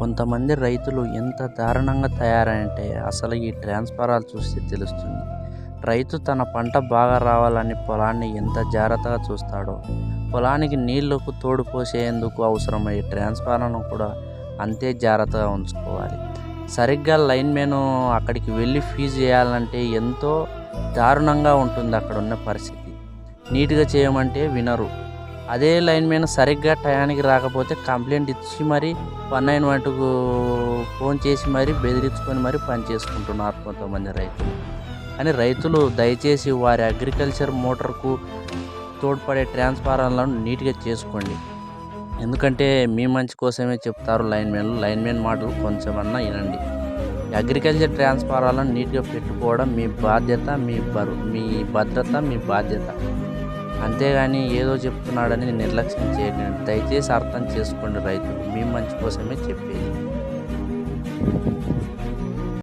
కొంతమంది రైతులు ఎంత దారుణంగా తయారంటే అసలు ఈ ట్రాన్స్ఫారాలు చూస్తే తెలుస్తుంది. రైతు తన పంట బాగా రావాలని పొలాన్ని ఎంత జాగ్రత్తగా చూస్తాడో, పొలానికి నీళ్లకు తోడు పోసేందుకు అవసరమయ్యే ట్రాన్స్ఫారాలను కూడా అంతే జాగ్రత్తగా ఉంచుకోవాలి. సరిగ్గా లైన్మెన్ అక్కడికి వెళ్ళి ఫీజు చేయాలంటే ఎంతో దారుణంగా ఉంటుంది అక్కడ ఉన్న పరిస్థితి. నీట్గా చేయమంటే వినరు. అదే లైన్మెన్ సరిగ్గా టయానికి రాకపోతే కంప్లైంట్ ఇచ్చి మరీ 191కు ఫోన్ చేసి మరీ బెదిరించుకొని మరీ పని చేసుకుంటున్నారు కొంతమంది రైతులు. కానీ రైతులు దయచేసి వారి అగ్రికల్చర్ మోటార్కు తోడ్పడే ట్రాన్స్ఫారాలను నీట్గా చేసుకోండి. ఎందుకంటే మీ మంచి కోసమే చెప్తారు లైన్మెన్లు. లైన్మెన్ మాటలు కొంచెమన్నా వినండి. అగ్రికల్చర్ ట్రాన్స్ఫారాలను నీట్గా పెట్టుకోవడం మీ బాధ్యత, మీ భద్రత, మీ బాధ్యత. అంతేగాని ఏదో చెప్తున్నాడని నిర్లక్ష్యం చేయకండి. దయచేసి అర్థం చేసుకోండి రైతులు. మీ మంచి కోసమే చెప్పేది.